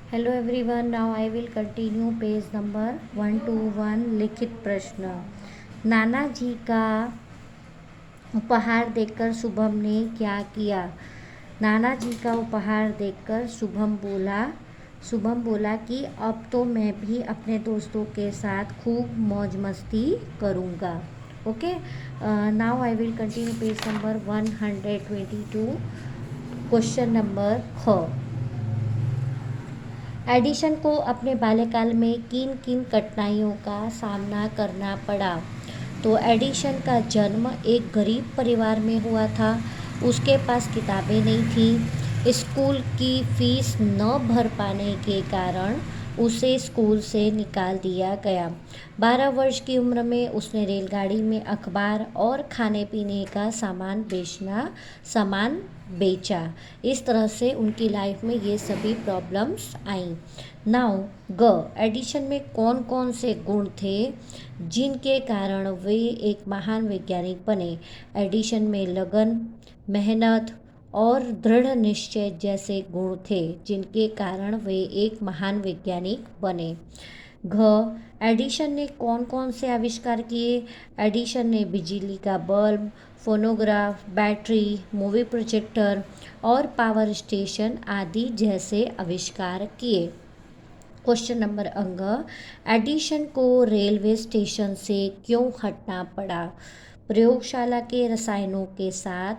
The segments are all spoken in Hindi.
Hello everyone, now I will continue page number 121 लिखित प्रश्न। नाना जी का उपहार देखकर शुभम ने क्या किया? नाना जी का उपहार देखकर शुभम बोला कि अब तो मैं भी अपने दोस्तों के साथ खूब मौज मस्ती करूँगा। Okay, now I will continue page number 122। Question number ख। एडिशन को अपने बाल्यकाल में किन किन कठिनाइयों का सामना करना पड़ा? तो एडिशन का जन्म एक गरीब परिवार में हुआ था। उसके पास किताबें नहीं थी। स्कूल की फीस न भर पाने के कारण उसे स्कूल से निकाल दिया गया। 12 वर्ष की उम्र में उसने रेलगाड़ी में अखबार और खाने पीने का सामान बेचा। इस तरह से उनकी लाइफ में ये सभी प्रॉब्लम्स आई। नाउ ग। एडिशन में कौन कौन से गुण थे जिनके कारण वे एक महान वैज्ञानिक बने? एडिशन में लगन, मेहनत और दृढ़ निश्चय जैसे गुण थे जिनके कारण वे एक महान वैज्ञानिक बने। घ। एडिशन ने कौन कौन से आविष्कार किए? एडिशन ने बिजली का bulb, phonograph, battery, movie projector और पावर स्टेशन आदि जैसे आविष्कार किए। क्वेश्चन नंबर अंग। एडिशन को रेलवे स्टेशन से क्यों हटना पड़ा? प्रयोगशाला के रसायनों के साथ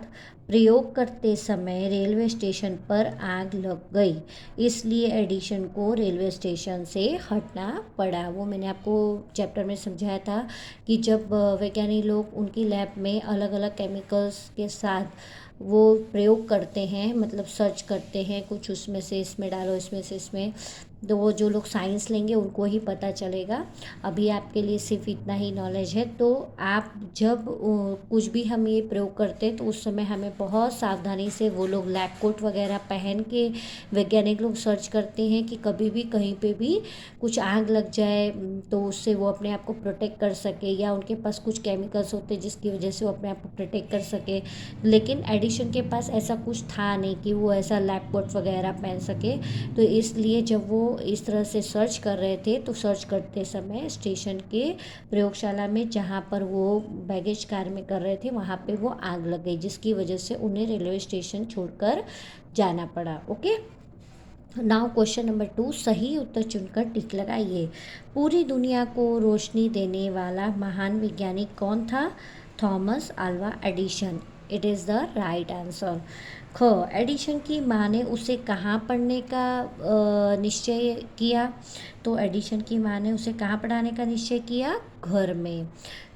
प्रयोग करते समय रेलवे स्टेशन पर आग लग गई, इसलिए एडिशन को रेलवे स्टेशन से हटना पड़ा। वो मैंने आपको चैप्टर में समझाया था कि जब वैज्ञानिक लोग उनकी लैब में अलग अलग केमिकल्स के साथ वो प्रयोग करते हैं, मतलब सर्च करते हैं, कुछ उसमें से इसमें डालो, इसमें से इसमें, तो वो जो लोग साइंस लेंगे उनको ही पता चलेगा। अभी आपके लिए सिर्फ इतना ही नॉलेज है। तो आप जब कुछ भी हम ये प्रयोग करते हैं तो उस समय हमें बहुत सावधानी से, वो लोग लैब कोट वगैरह पहन के वैज्ञानिक लोग सर्च करते हैं कि कभी भी कहीं पे भी कुछ आग लग जाए तो उससे वो अपने आप को प्रोटेक्ट कर सके, या उनके पास कुछ केमिकल्स होते हैं जिसकी वजह से वो अपने आप को प्रोटेक्ट कर सके। लेकिन एडिशन के पास ऐसा कुछ था नहीं कि वो ऐसा लैब कोट वगैरह पहन सके। तो इसलिए जब वो इस तरह से सर्च कर रहे थे तो सर्च करते समय स्टेशन के प्रयोगशाला में जहाँ पर वो बैगेज कार में कर रहे थे वहाँ पे वो आग लग गई, जिसकी वजह से उन्हें रेलवे स्टेशन छोड़कर जाना पड़ा। Okay, now question number 2। सही उत्तर चुनकर टिक लगाइए। पूरी दुनिया को रोशनी देने वाला महान वैज्ञानिक कौन था? Thomas Alva Edison. It is the right answer. ख। एडिशन की माँ ने उसे कहाँ पढ़ने का निश्चय किया? तो एडिशन की माँ ने उसे कहाँ पढ़ाने का निश्चय किया? घर में।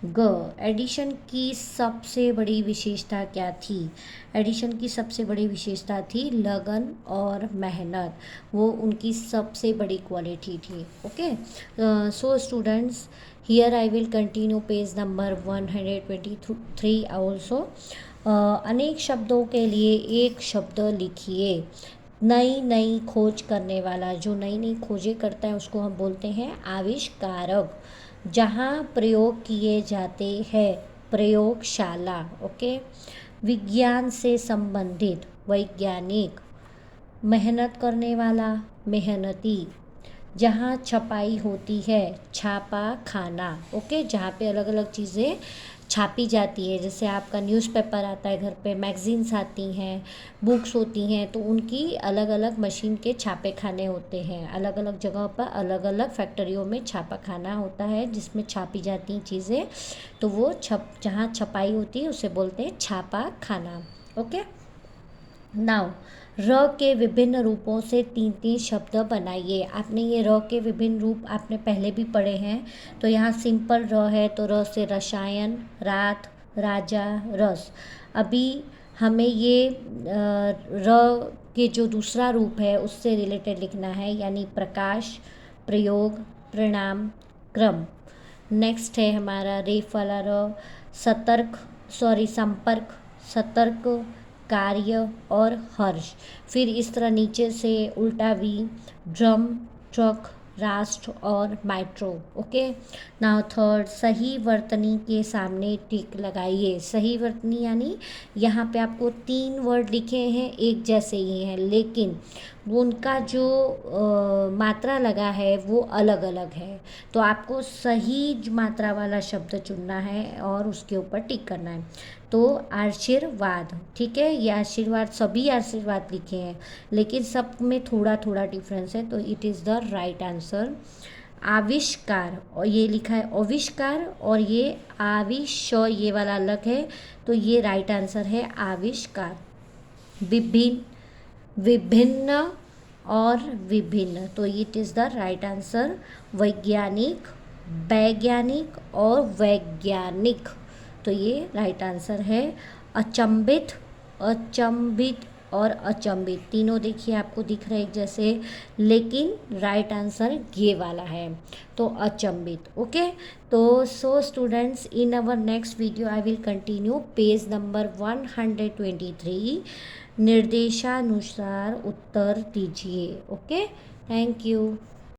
ग। एडिशन की सबसे बड़ी विशेषता क्या थी? एडिशन की सबसे बड़ी विशेषता थी लगन और मेहनत। वो उनकी सबसे बड़ी क्वालिटी थी। Okay, so students, here I will continue page number 123 also. अनेक शब्दों के लिए एक शब्द लिखिए। नई नई खोज करने वाला, जो नई नई खोजें करता है उसको हम बोलते हैं आविष्कारक। जहाँ प्रयोग किए जाते हैं, प्रयोगशाला। ओके, विज्ञान से संबंधित, वैज्ञानिक। मेहनत करने वाला, मेहनती। जहाँ छपाई होती है, छापा खाना। ओके, जहाँ पे अलग अलग चीज़ें छापी जाती है, जैसे आपका न्यूज़पेपर आता है घर पे, मैगजीन्स आती हैं, बुक्स होती हैं, तो उनकी अलग अलग मशीन के छापे खाने होते हैं। अलग अलग जगह पर अलग अलग फैक्ट्रियों में छापा खाना होता है जिसमें छापी जाती हैं चीज़ें। तो वो जहाँ छपाई होती है उसे बोलते हैं छापा खाना। ओके, नाउ र के विभिन्न रूपों से 3-3 शब्द बनाइए। आपने ये र के विभिन्न रूप आपने पहले भी पढ़े हैं। तो यहाँ सिंपल र है तो र से रसायन, रात, राजा, रस। अभी हमें ये र के जो दूसरा रूप है उससे रिलेटेड लिखना है, यानी प्रकाश, प्रयोग, परिणाम, क्रम। नेक्स्ट है हमारा रेफ वाला र, संपर्क, सतर्क, कार्य और हर्ष। फिर इस तरह नीचे से उल्टा वी, ड्रम, ट्रक, राष्ट्र और मेट्रो। ओके, नाउ थर्ड, सही वर्तनी के सामने टिक लगाइए। सही वर्तनी यानी यहाँ पे आपको 3 वर्ड लिखे हैं, एक जैसे ही हैं, लेकिन उनका जो मात्रा लगा है वो अलग अलग है। तो आपको सही मात्रा वाला शब्द चुनना है और उसके ऊपर टिक करना है। तो आशीर्वाद, ठीक है, ये आशीर्वाद, सभी आशीर्वाद लिखे हैं लेकिन सब में थोड़ा थोड़ा डिफरेंस है, तो it is the right answer. आविष्कार, और ये लिखा है आविष्कार, और ये आविष, ये वाला अलग है, तो ये राइट आंसर है आविष्कार। विभिन्न, विभिन्न और विभिन्न, तो it is the right answer. वैज्ञानिक, वैज्ञानिक और वैज्ञानिक, तो ये राइट आंसर है। अचंभित, अचंभित और अचंभित, तीनों देखिए आपको दिख रहे एक जैसे, लेकिन राइट आंसर ये वाला है, तो अचंभित। ओके, तो so students, in our next video I will continue page number 123, निर्देशानुसार उत्तर दीजिए। Okay, thank you.